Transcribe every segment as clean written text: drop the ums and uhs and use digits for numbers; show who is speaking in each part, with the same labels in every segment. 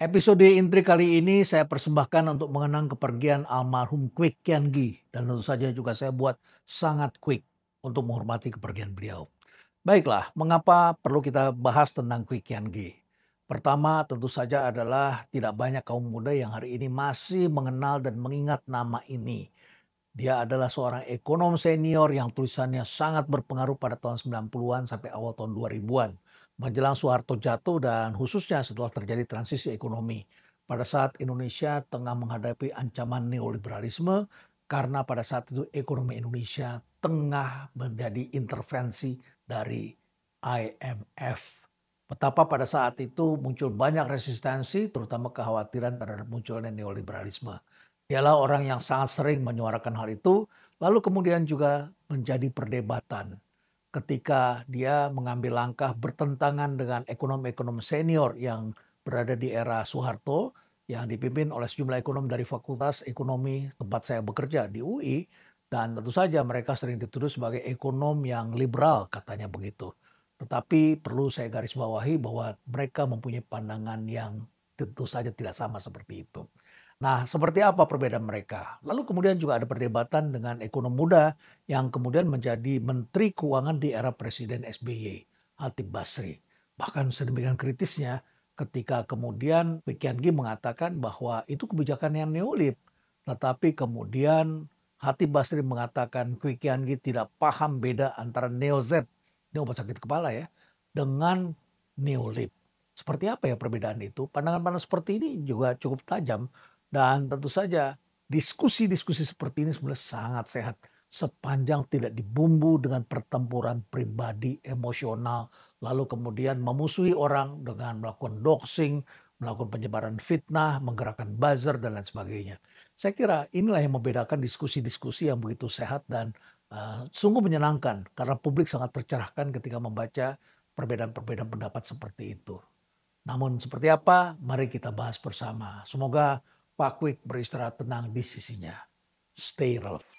Speaker 1: Episode Intrik kali ini saya persembahkan untuk mengenang kepergian almarhum Kwek Kian Gi dan tentu saja juga saya buat sangat quick untuk menghormati kepergian beliau. Baiklah, mengapa perlu kita bahas tentang Kwek Kian Gi? Pertama, tentu saja adalah tidak banyak kaum muda yang hari ini masih mengenal dan mengingat nama ini. Dia adalah seorang ekonom senior yang tulisannya sangat berpengaruh pada tahun 90-an sampai awal tahun 2000-an. Menjelang Soeharto jatuh dan khususnya setelah terjadi transisi ekonomi. Pada saat Indonesia tengah menghadapi ancaman neoliberalisme karena pada saat itu ekonomi Indonesia tengah menjadi intervensi dari IMF. Betapa pada saat itu muncul banyak resistensi terutama kekhawatiran terhadap munculnya neoliberalisme. Dialah orang yang sangat sering menyuarakan hal itu, lalu kemudian juga menjadi perdebatan ketika dia mengambil langkah bertentangan dengan ekonom-ekonom senior yang berada di era Soeharto yang dipimpin oleh sejumlah ekonom dari Fakultas Ekonomi tempat saya bekerja di UI, dan tentu saja mereka sering dituduh sebagai ekonom yang liberal katanya begitu. Tetapi perlu saya garis bawahi bahwa mereka mempunyai pandangan yang tentu saja tidak sama seperti itu. Nah, seperti apa perbedaan mereka? Lalu kemudian juga ada perdebatan dengan ekonom muda yang kemudian menjadi Menteri Keuangan di era Presiden SBY, Hatib Basri. Bahkan sedemikian kritisnya ketika kemudian Kian Gi mengatakan bahwa itu kebijakan yang neolib. Tetapi kemudian Hatib Basri mengatakan Kian Gi tidak paham beda antara neo-Z, neo sakit kepala ya, dengan neolib. Seperti apa ya perbedaan itu? Pandangan-pandangan seperti ini juga cukup tajam dan tentu saja diskusi-diskusi seperti ini sebenarnya sangat sehat sepanjang tidak dibumbu dengan pertempuran pribadi emosional, lalu kemudian memusuhi orang dengan melakukan doxing, melakukan penyebaran fitnah, menggerakkan buzzer dan lain sebagainya. Saya kira inilah yang membedakan diskusi-diskusi yang begitu sehat dan sungguh menyenangkan karena publik sangat tercerahkan ketika membaca perbedaan-perbedaan pendapat seperti itu. Namun seperti apa? Mari kita bahas bersama. Semoga Pak Kwik beristirahat tenang di sisinya. Stay relevant.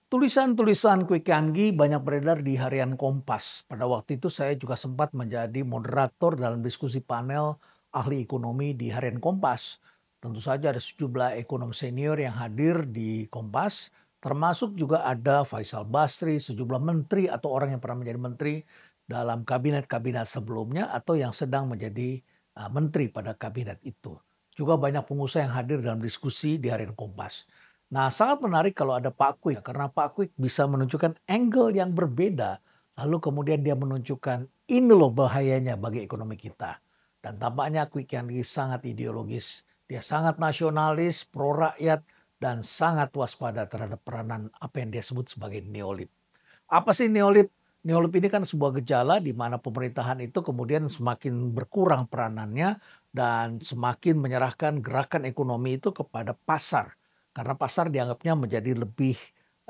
Speaker 1: Tulisan-tulisan Kwek Kian Gi banyak beredar di harian Kompas. Pada waktu itu saya juga sempat menjadi moderator dalam diskusi panel ahli ekonomi di harian Kompas. Tentu saja ada sejumlah ekonom senior yang hadir di Kompas, termasuk juga ada Faisal Basri, sejumlah menteri atau orang yang pernah menjadi menteri dalam kabinet-kabinet sebelumnya atau yang sedang menjadi menteri pada kabinet itu. Juga banyak pengusaha yang hadir dalam diskusi di harian Kompas. Nah, sangat menarik kalau ada Pak Kwik karena Pak Kwik bisa menunjukkan angle yang berbeda. Lalu kemudian dia menunjukkan ini loh bahayanya bagi ekonomi kita. Dan tampaknya Kwik yang sangat ideologis. Dia sangat nasionalis, pro rakyat, dan sangat waspada terhadap peranan apa yang dia sebut sebagai neolib. Apa sih neolib? Neolib ini kan sebuah gejala di mana pemerintahan itu kemudian semakin berkurang peranannya dan semakin menyerahkan gerakan ekonomi itu kepada pasar. Karena pasar dianggapnya menjadi lebih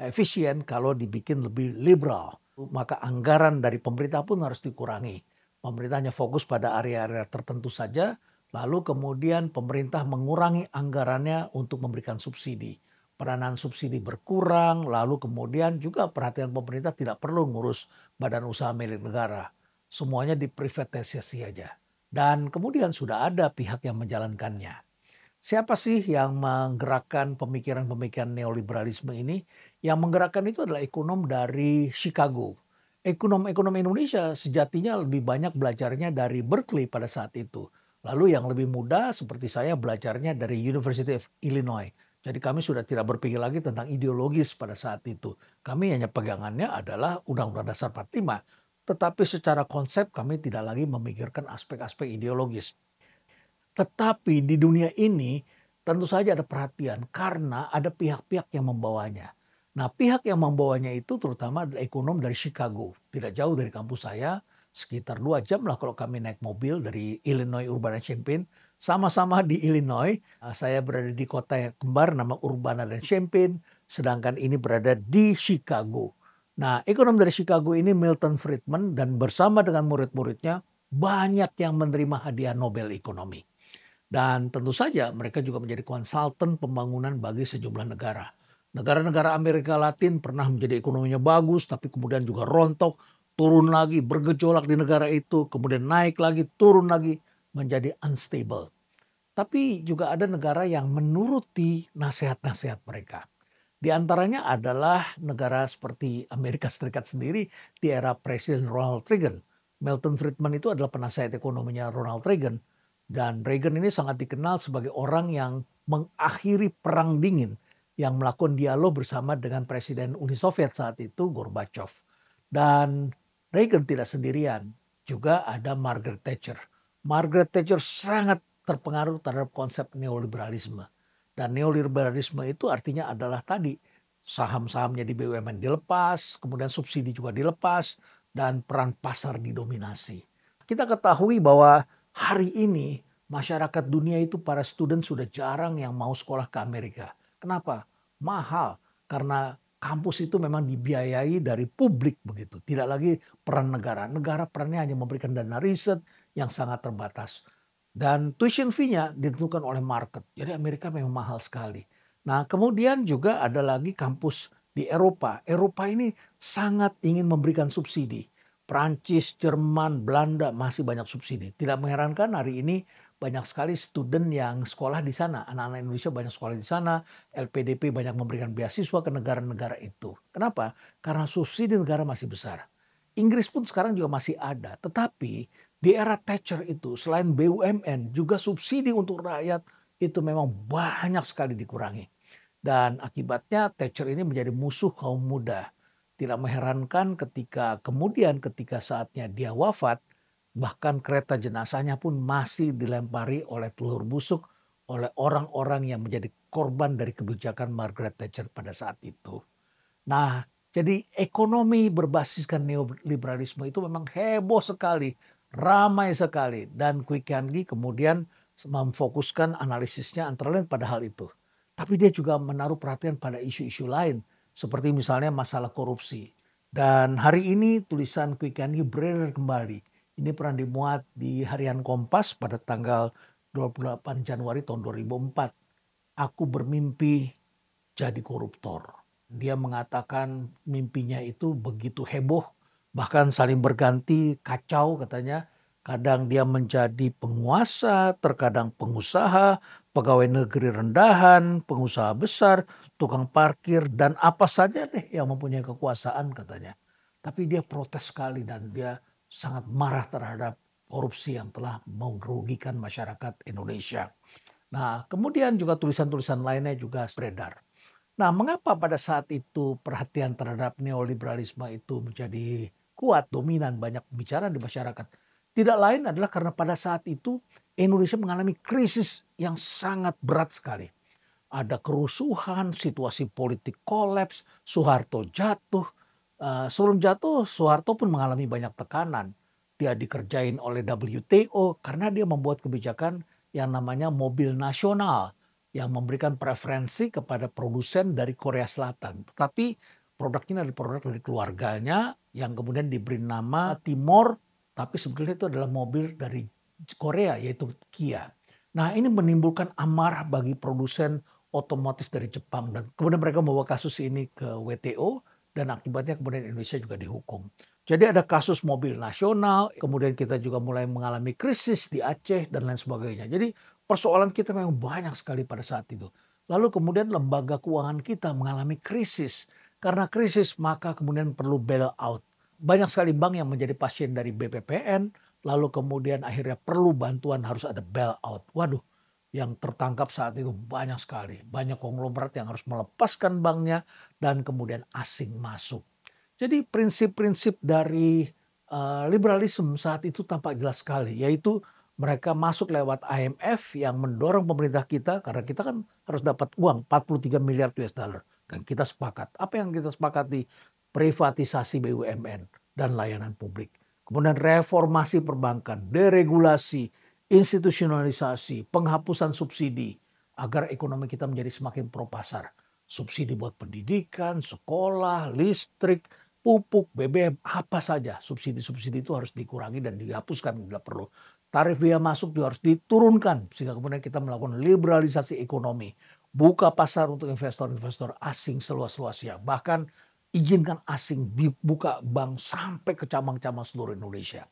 Speaker 1: efisien kalau dibikin lebih liberal. Maka anggaran dari pemerintah pun harus dikurangi. Pemerintahnya fokus pada area-area tertentu saja, lalu kemudian pemerintah mengurangi anggarannya untuk memberikan subsidi. Peranan subsidi berkurang, lalu kemudian juga perhatian pemerintah tidak perlu ngurus badan usaha milik negara. Semuanya diprivatisasi aja. Dan kemudian sudah ada pihak yang menjalankannya. Siapa sih yang menggerakkan pemikiran-pemikiran neoliberalisme ini? Yang menggerakkan itu adalah ekonom dari Chicago. Ekonom-ekonom Indonesia sejatinya lebih banyak belajarnya dari Berkeley pada saat itu. Lalu yang lebih muda seperti saya belajarnya dari University of Illinois. Jadi kami sudah tidak berpikir lagi tentang ideologis pada saat itu. Kami hanya pegangannya adalah Undang-Undang Dasar 45. Tetapi secara konsep kami tidak lagi memikirkan aspek-aspek ideologis. Tetapi di dunia ini tentu saja ada perhatian karena ada pihak-pihak yang membawanya. Nah, pihak yang membawanya itu terutama adalah ekonom dari Chicago. Tidak jauh dari kampus saya, sekitar 2 jam lah kalau kami naik mobil dari Illinois Urbana-Champaign. Sama-sama di Illinois, saya berada di kota yang kembar nama Urbana dan Champaign, sedangkan ini berada di Chicago. Nah, ekonom dari Chicago ini Milton Friedman dan bersama dengan murid-muridnya banyak yang menerima hadiah Nobel ekonomi. Dan tentu saja mereka juga menjadi konsultan pembangunan bagi sejumlah negara. Negara-negara Amerika Latin pernah menjadi ekonominya bagus, tapi kemudian juga rontok, turun lagi, bergejolak di negara itu, kemudian naik lagi, turun lagi, menjadi unstable. Tapi juga ada negara yang menuruti nasihat-nasihat mereka. Di antaranya adalah negara seperti Amerika Serikat sendiri di era Presiden Ronald Reagan. Milton Friedman itu adalah penasihat ekonominya Ronald Reagan. Dan Reagan ini sangat dikenal sebagai orang yang mengakhiri perang dingin yang melakukan dialog bersama dengan Presiden Uni Soviet saat itu Gorbachev. Dan Reagan tidak sendirian, juga ada Margaret Thatcher. Margaret Thatcher sangat terpengaruh terhadap konsep neoliberalisme. Dan neoliberalisme itu artinya adalah tadi saham-sahamnya di BUMN dilepas, kemudian subsidi juga dilepas, dan peran pasar didominasi. Kita ketahui bahwa hari ini masyarakat dunia itu para student sudah jarang yang mau sekolah ke Amerika. Kenapa? Mahal. Karena kampus itu memang dibiayai dari publik begitu. Tidak lagi peran negara. Negara perannya hanya memberikan dana riset yang sangat terbatas. Dan tuition fee-nya ditentukan oleh market. Jadi Amerika memang mahal sekali. Nah, kemudian juga ada lagi kampus di Eropa. Eropa ini sangat ingin memberikan subsidi. Prancis, Jerman, Belanda masih banyak subsidi. Tidak mengherankan hari ini banyak sekali student yang sekolah di sana. Anak-anak Indonesia banyak sekolah di sana. LPDP banyak memberikan beasiswa ke negara-negara itu. Kenapa? Karena subsidi negara masih besar. Inggris pun sekarang juga masih ada. Tetapi di era Thatcher itu selain BUMN juga subsidi untuk rakyat itu memang banyak sekali dikurangi. Dan akibatnya Thatcher ini menjadi musuh kaum muda. Tidak mengherankan ketika saatnya dia wafat, bahkan kereta jenazahnya pun masih dilempari oleh telur busuk oleh orang-orang yang menjadi korban dari kebijakan Margaret Thatcher pada saat itu. Nah, jadi ekonomi berbasiskan neoliberalisme itu memang heboh sekali, ramai sekali. Dan Quick Yangi kemudian memfokuskan analisisnya antara lain pada hal itu. Tapi dia juga menaruh perhatian pada isu-isu lain, seperti misalnya masalah korupsi. Dan hari ini tulisan Quick Yangi beredar kembali. Ini pernah dimuat di Harian Kompas pada tanggal 28 Januari tahun 2004. Aku bermimpi jadi koruptor. Dia mengatakan mimpinya itu begitu heboh, bahkan saling berganti, kacau katanya. Kadang dia menjadi penguasa, terkadang pengusaha, pegawai negeri rendahan, pengusaha besar, tukang parkir, dan apa saja deh yang mempunyai kekuasaan katanya. Tapi dia protes sekali dan dia sangat marah terhadap korupsi yang telah merugikan masyarakat Indonesia. Nah, kemudian juga tulisan-tulisan lainnya juga beredar. Nah, mengapa pada saat itu perhatian terhadap neoliberalisme itu menjadi kuat, dominan, banyak bicara di masyarakat? Tidak lain adalah karena pada saat itu Indonesia mengalami krisis yang sangat berat sekali. Ada kerusuhan, situasi politik kolaps, Soeharto jatuh. Sebelum jatuh, Soeharto pun mengalami banyak tekanan. Dia dikerjain oleh WTO karena dia membuat kebijakan yang namanya mobil nasional yang memberikan preferensi kepada produsen dari Korea Selatan. Tetapi produknya adalah produk dari keluarganya yang kemudian diberi nama Timor, tapi sebetulnya itu adalah mobil dari Korea yaitu Kia. Nah, ini menimbulkan amarah bagi produsen otomotif dari Jepang dan kemudian mereka membawa kasus ini ke WTO dan akibatnya kemudian Indonesia juga dihukum. Jadi ada kasus mobil nasional, kemudian kita juga mulai mengalami krisis di Aceh dan lain sebagainya. Jadi persoalan kita memang banyak sekali pada saat itu. Lalu kemudian lembaga keuangan kita mengalami krisis. Karena krisis maka kemudian perlu bailout. Banyak sekali bank yang menjadi pasien dari BPPN, lalu kemudian akhirnya perlu bantuan harus ada bailout. Waduh, yang tertangkap saat itu banyak sekali. Banyak konglomerat yang harus melepaskan banknya dan kemudian asing masuk. Jadi prinsip-prinsip dari liberalisme saat itu tampak jelas sekali, yaitu mereka masuk lewat IMF yang mendorong pemerintah kita karena kita kan harus dapat uang 43 miliar US dollar dan kita sepakat. Apa yang kita sepakati? Privatisasi BUMN dan layanan publik. Kemudian reformasi perbankan, deregulasi, institusionalisasi, penghapusan subsidi agar ekonomi kita menjadi semakin pro pasar. Subsidi buat pendidikan, sekolah, listrik, pupuk, BBM, apa saja subsidi-subsidi itu harus dikurangi dan dihapuskan bila perlu. tarif biaya masuk juga harus diturunkan sehingga kemudian kita melakukan liberalisasi ekonomi, buka pasar untuk investor-investor asing seluas-luasnya, bahkan izinkan asing buka bank sampai ke cabang-cabang seluruh Indonesia.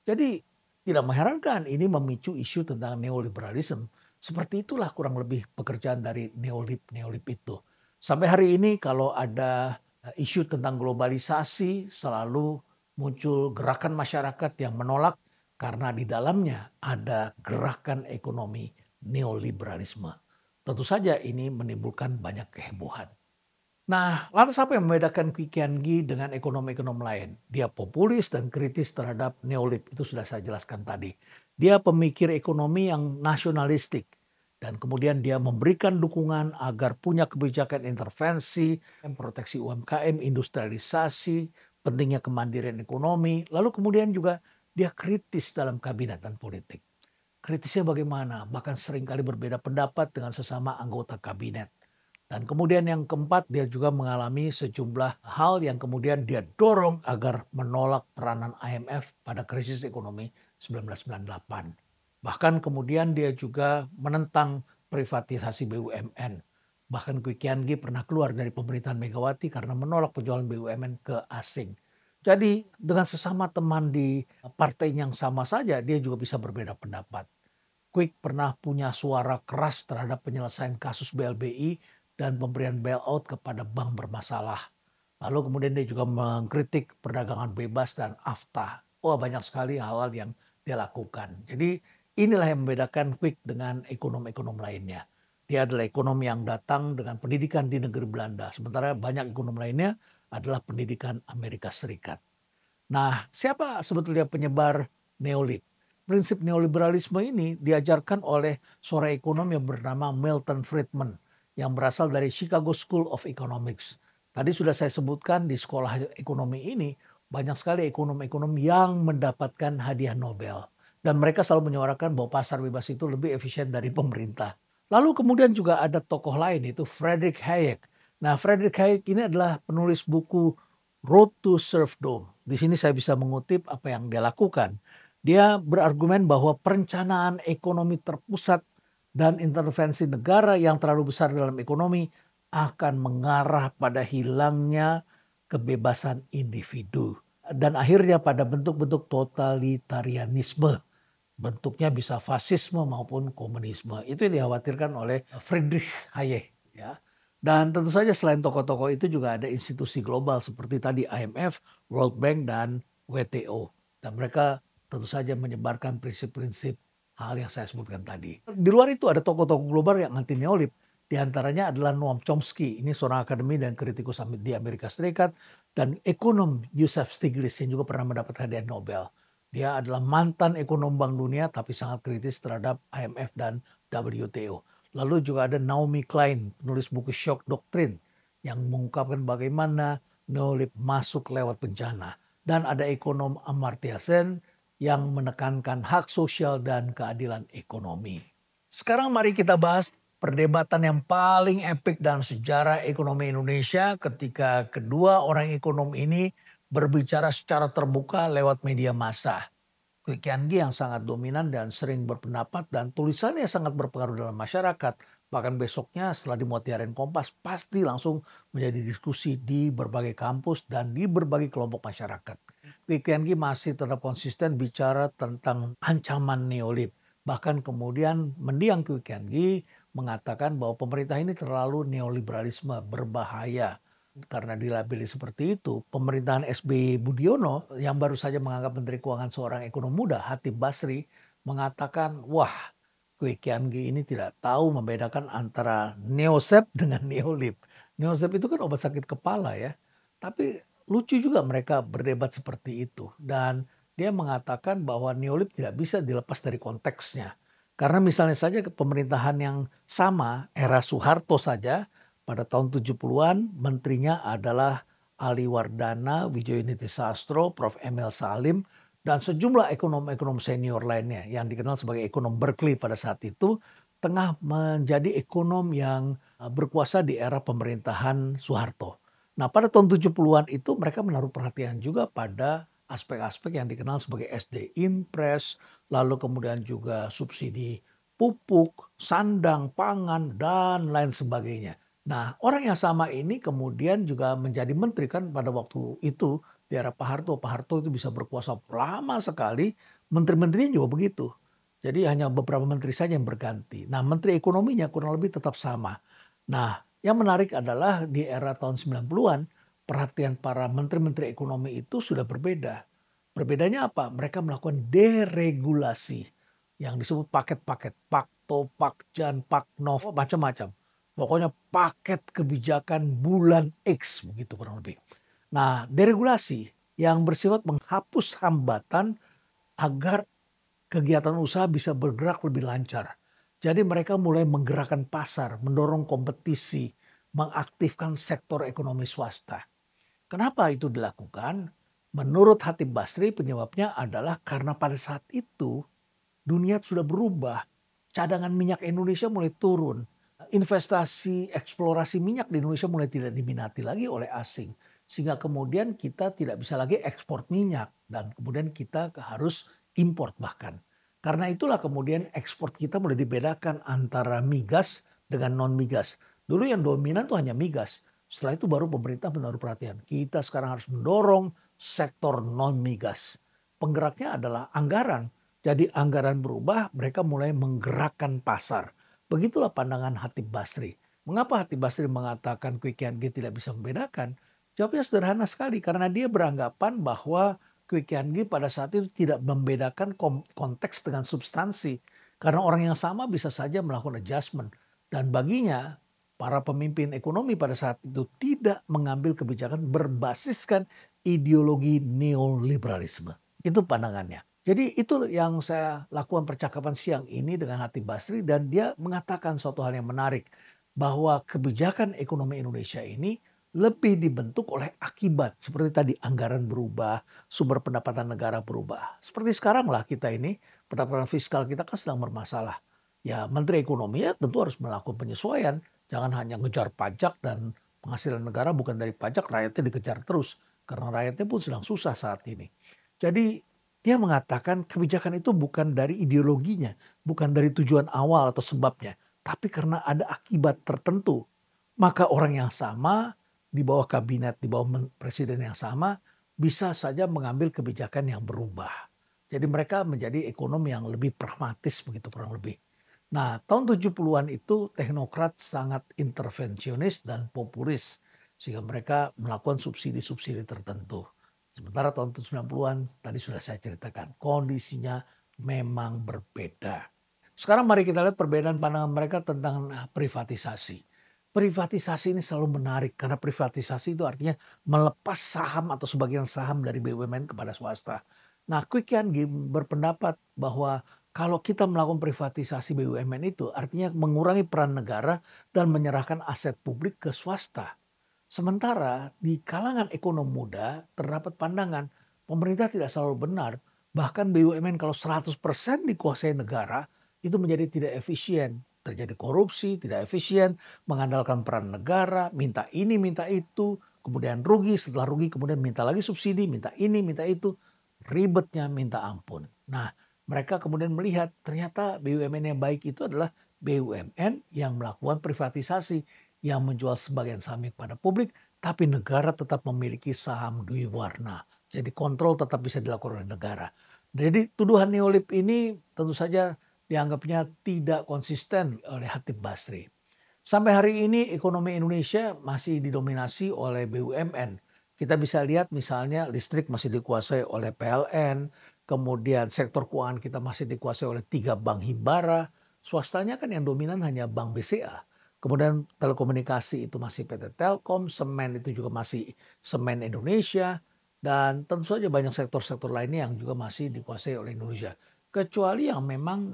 Speaker 1: Jadi tidak mengherankan ini memicu isu tentang neoliberalisme. Seperti itulah kurang lebih pekerjaan dari neolib itu. Sampai hari ini kalau ada isu tentang globalisasi selalu muncul gerakan masyarakat yang menolak karena di dalamnya ada gerakan ekonomi neoliberalisme. Tentu saja ini menimbulkan banyak kehebohan. Nah, lantas apa yang membedakan Kwi Kian Gi dengan ekonom-ekonom lain? Dia populis dan kritis terhadap neolib, itu sudah saya jelaskan tadi. Dia pemikir ekonomi yang nasionalistik dan kemudian dia memberikan dukungan agar punya kebijakan intervensi, proteksi UMKM, industrialisasi, pentingnya kemandirian ekonomi, lalu kemudian juga dia kritis dalam kabinet dan politik. Kritisnya bagaimana? Bahkan seringkali berbeda pendapat dengan sesama anggota kabinet. Dan kemudian yang keempat, dia juga mengalami sejumlah hal yang kemudian dia dorong agar menolak peranan IMF pada krisis ekonomi 1998. Bahkan kemudian dia juga menentang privatisasi BUMN. Bahkan Kwi Kian Gi pernah keluar dari pemerintahan Megawati karena menolak penjualan BUMN ke asing. Jadi dengan sesama teman di partai yang sama saja dia juga bisa berbeda pendapat. Kwik pernah punya suara keras terhadap penyelesaian kasus BLBI dan pemberian bailout kepada bank bermasalah. Lalu kemudian dia juga mengkritik perdagangan bebas dan AFTA. Wah, banyak sekali hal-hal yang dia lakukan. Jadi inilah yang membedakan Kwik dengan ekonom-ekonom lainnya. Dia adalah ekonom yang datang dengan pendidikan di negeri Belanda. Sementara banyak ekonom lainnya adalah pendidikan Amerika Serikat. Nah, siapa sebetulnya penyebar neolib? Prinsip neoliberalisme ini diajarkan oleh seorang ekonom yang bernama Milton Friedman yang berasal dari Chicago School of Economics. Tadi sudah saya sebutkan di sekolah ekonomi ini banyak sekali ekonom-ekonom yang mendapatkan hadiah Nobel. Dan mereka selalu menyuarakan bahwa pasar bebas itu lebih efisien dari pemerintah. Lalu kemudian juga ada tokoh lain itu Friedrich Hayek. Nah, Friedrich Hayek ini adalah penulis buku Road to Serfdom. Di sini saya bisa mengutip apa yang dia lakukan. Dia berargumen bahwa perencanaan ekonomi terpusat dan intervensi negara yang terlalu besar dalam ekonomi akan mengarah pada hilangnya kebebasan individu. Dan akhirnya pada bentuk-bentuk totalitarianisme. Bentuknya bisa fasisme maupun komunisme. Itu yang dikhawatirkan oleh Friedrich Hayek. Ya. Dan tentu saja selain tokoh-tokoh itu juga ada institusi global seperti tadi IMF, World Bank, dan WTO. Dan mereka tentu saja menyebarkan prinsip-prinsip hal yang saya sebutkan tadi. Di luar itu ada tokoh-tokoh global yang anti neolib. Di antaranya adalah Noam Chomsky, ini seorang akademi dan kritikus di Amerika Serikat, dan ekonom Joseph Stiglitz yang juga pernah mendapat hadiah Nobel. Dia adalah mantan ekonom Bank Dunia tapi sangat kritis terhadap IMF dan WTO. Lalu juga ada Naomi Klein, penulis buku Shock Doctrine yang mengungkapkan bagaimana neolib masuk lewat bencana. Dan ada ekonom Amartya Sen yang menekankan hak sosial dan keadilan ekonomi. Sekarang mari kita bahas perdebatan yang paling epik dalam sejarah ekonomi Indonesia ketika kedua orang ekonom ini berbicara secara terbuka lewat media massa. Kwi Kian Gi yang sangat dominan dan sering berpendapat dan tulisannya sangat berpengaruh dalam masyarakat. Bahkan besoknya setelah dimuat di harian Kompas pasti langsung menjadi diskusi di berbagai kampus dan di berbagai kelompok masyarakat. Kwi Kian Gi masih tetap konsisten bicara tentang ancaman neolib. Bahkan kemudian mendiang Kwi Kian Gi mengatakan bahwa pemerintah ini terlalu neoliberalisme, berbahaya. Karena dilabeli seperti itu, pemerintahan SBY Budiono yang baru saja menganggap Menteri Keuangan seorang ekonom muda, Hatip Basri, mengatakan, wah, Kwi Kian Gi ini tidak tahu membedakan antara neosep dengan neolib. Neosep itu kan obat sakit kepala ya. Tapi lucu juga mereka berdebat seperti itu. Dan dia mengatakan bahwa neolib tidak bisa dilepas dari konteksnya. Karena misalnya saja pemerintahan yang sama, era Soeharto saja, pada tahun 70-an menterinya adalah Ali Wardana, Wijoyiniti Sastro, Prof. Emil Salim, dan sejumlah ekonom-ekonom senior lainnya yang dikenal sebagai ekonom Berkeley pada saat itu tengah menjadi ekonom yang berkuasa di era pemerintahan Soeharto. Nah pada tahun 70-an itu mereka menaruh perhatian juga pada aspek-aspek yang dikenal sebagai SD Impres, lalu kemudian juga subsidi pupuk, sandang, pangan, dan lain sebagainya. Nah, orang yang sama ini kemudian juga menjadi menteri kan pada waktu itu di era Pak Harto. Pak Harto itu bisa berkuasa lama sekali, menteri-menterinya juga begitu. Jadi hanya beberapa menteri saja yang berganti. Nah, menteri ekonominya kurang lebih tetap sama. Nah, yang menarik adalah di era tahun 90-an, perhatian para menteri-menteri ekonomi itu sudah berbeda. Berbedanya apa? Mereka melakukan deregulasi yang disebut paket-paket, Pakto, Pakjan, Paknov, macam-macam. Pokoknya paket kebijakan bulan X begitu kurang lebih. Nah, deregulasi yang bersifat menghapus hambatan agar kegiatan usaha bisa bergerak lebih lancar. Jadi mereka mulai menggerakkan pasar, mendorong kompetisi, mengaktifkan sektor ekonomi swasta. Kenapa itu dilakukan? Menurut Hatib Basri penyebabnya adalah karena pada saat itu dunia sudah berubah. Cadangan minyak Indonesia mulai turun. Investasi eksplorasi minyak di Indonesia mulai tidak diminati lagi oleh asing. Sehingga kemudian kita tidak bisa lagi ekspor minyak. Dan kemudian kita harus import bahkan. Karena itulah kemudian ekspor kita mulai dibedakan antara migas dengan non-migas. Dulu yang dominan tuh hanya migas. Setelah itu baru pemerintah menaruh perhatian. Kita sekarang harus mendorong sektor non-migas. Penggeraknya adalah anggaran. Jadi anggaran berubah, mereka mulai menggerakkan pasar. Begitulah pandangan Hatib Basri. Mengapa Hatib Basri mengatakan Kwi Kian Gi tidak bisa membedakan? Jawabnya sederhana sekali, karena dia beranggapan bahwa Kwi Kian Gi pada saat itu tidak membedakan konteks dengan substansi. Karena orang yang sama bisa saja melakukan adjustment. Dan baginya, para pemimpin ekonomi pada saat itu tidak mengambil kebijakan berbasiskan ideologi neoliberalisme. Itu pandangannya. Jadi itu yang saya lakukan percakapan siang ini dengan Hatib Basri dan dia mengatakan suatu hal yang menarik bahwa kebijakan ekonomi Indonesia ini lebih dibentuk oleh akibat seperti tadi anggaran berubah, sumber pendapatan negara berubah. Seperti sekarang lah kita ini pendapatan fiskal kita kan sedang bermasalah. Ya Menteri Ekonomi ya tentu harus melakukan penyesuaian, jangan hanya ngejar pajak dan penghasilan negara bukan dari pajak rakyatnya dikejar terus karena rakyatnya pun sedang susah saat ini. Jadi dia mengatakan kebijakan itu bukan dari ideologinya, bukan dari tujuan awal atau sebabnya, tapi karena ada akibat tertentu. Maka orang yang sama di bawah kabinet, di bawah presiden yang sama bisa saja mengambil kebijakan yang berubah. Jadi mereka menjadi ekonomi yang lebih pragmatis begitu kurang lebih. Nah, tahun 70-an itu teknokrat sangat intervensionis dan populis sehingga mereka melakukan subsidi-subsidi tertentu. Sementara tahun 90-an tadi sudah saya ceritakan kondisinya memang berbeda. Sekarang mari kita lihat perbedaan pandangan mereka tentang privatisasi. Privatisasi ini selalu menarik karena privatisasi itu artinya melepas saham atau sebagian saham dari BUMN kepada swasta. Nah, Kwi Kian Gi berpendapat bahwa kalau kita melakukan privatisasi BUMN itu artinya mengurangi peran negara dan menyerahkan aset publik ke swasta. Sementara di kalangan ekonom muda terdapat pandangan pemerintah tidak selalu benar. Bahkan BUMN kalau 100% dikuasai negara itu menjadi tidak efisien. Terjadi korupsi, tidak efisien, mengandalkan peran negara, minta ini, minta itu, kemudian rugi, setelah rugi kemudian minta lagi subsidi, minta ini, minta itu. Ribetnya minta ampun. Nah, mereka kemudian melihat ternyata BUMN yang baik itu adalah BUMN yang melakukan privatisasi yang menjual sebagian saham kepada publik, tapi negara tetap memiliki saham dui warna. Jadi kontrol tetap bisa dilakukan oleh negara. Jadi tuduhan neolib ini tentu saja dianggapnya tidak konsisten oleh Hatib Basri. Sampai hari ini ekonomi Indonesia masih didominasi oleh BUMN. Kita bisa lihat misalnya listrik masih dikuasai oleh PLN, kemudian sektor keuangan kita masih dikuasai oleh 3 bank himbara, swastanya kan yang dominan hanya Bank BCA. Kemudian telekomunikasi itu masih PT Telkom, semen itu juga masih Semen Indonesia, dan tentu saja banyak sektor-sektor lainnya yang juga masih dikuasai oleh Indonesia. Kecuali yang memang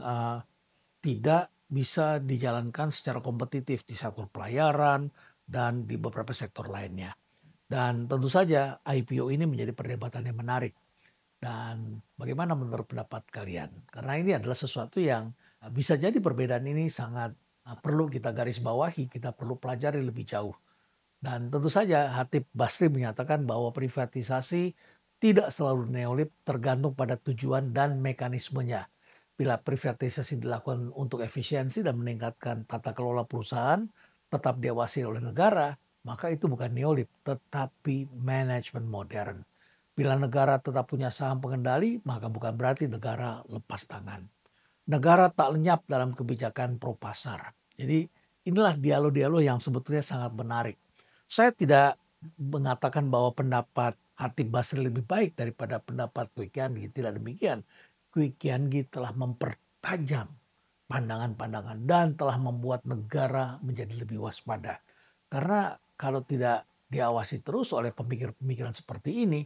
Speaker 1: tidak bisa dijalankan secara kompetitif di sektor pelayaran dan di beberapa sektor lainnya. Dan tentu saja IPO ini menjadi perdebatan yang menarik. Dan bagaimana menurut pendapat kalian? Karena ini adalah sesuatu yang bisa jadi perbedaan ini sangat perlu kita garis bawahi, kita perlu pelajari lebih jauh. Dan tentu saja Hatib Basri menyatakan bahwa privatisasi Tidak selalu neolib, tergantung pada tujuan dan mekanismenya. Bila privatisasi dilakukan untuk efisiensi dan meningkatkan tata kelola perusahaan, tetap diawasi oleh negara, maka itu bukan neolib, tetapi manajemen modern. Bila negara tetap punya saham pengendali, maka bukan berarti negara lepas tangan. Negara tak lenyap dalam kebijakan pro pasar. Jadi inilah dialog-dialog yang sebetulnya sangat menarik. Saya tidak mengatakan bahwa pendapat Hatib Basri lebih baik daripada pendapat Kwi Kian Gi. Tidak demikian. Kwi Kian Gi telah mempertajam pandangan-pandangan dan telah membuat negara menjadi lebih waspada. Karena kalau tidak diawasi terus oleh pemikir-pemikiran seperti ini,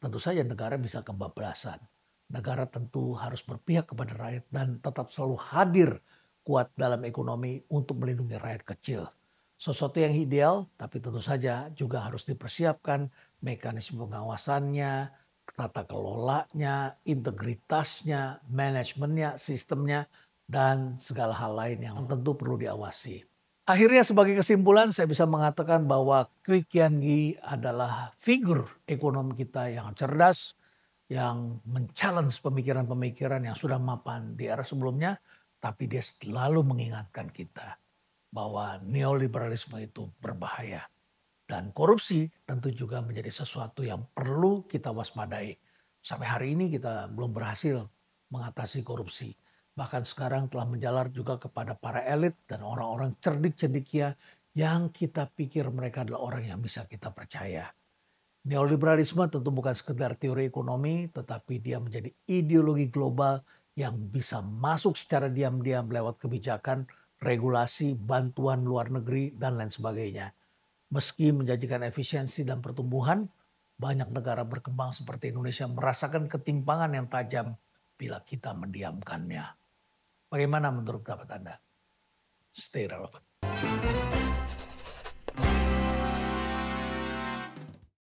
Speaker 1: tentu saja negara bisa kebablasan. Negara tentu harus berpihak kepada rakyat dan tetap selalu hadir kuat dalam ekonomi untuk melindungi rakyat kecil. Sesuatu yang ideal, tapi tentu saja juga harus dipersiapkan mekanisme pengawasannya, tata kelolanya, integritasnya, manajemennya, sistemnya, dan segala hal lain yang tentu perlu diawasi. Akhirnya sebagai kesimpulan saya bisa mengatakan bahwa Kwi Kian Gi adalah figur ekonomi kita yang cerdas, yang men-challenge pemikiran-pemikiran yang sudah mapan di era sebelumnya, tapi dia selalu mengingatkan kita bahwa neoliberalisme itu berbahaya. Dan korupsi tentu juga menjadi sesuatu yang perlu kita waspadai. Sampai hari ini kita belum berhasil mengatasi korupsi. Bahkan sekarang telah menjalar juga kepada para elit dan orang-orang cerdik cendikia yang kita pikir mereka adalah orang yang bisa kita percaya. Neoliberalisme tentu bukan sekedar teori ekonomi, tetapi dia menjadi ideologi global yang bisa masuk secara diam-diam lewat kebijakan, regulasi, bantuan luar negeri, dan lain sebagainya. Meski menjanjikan efisiensi dan pertumbuhan, banyak negara berkembang seperti Indonesia merasakan ketimpangan yang tajam bila kita mendiamkannya. Bagaimana menurut pendapat Anda? Stay relevant.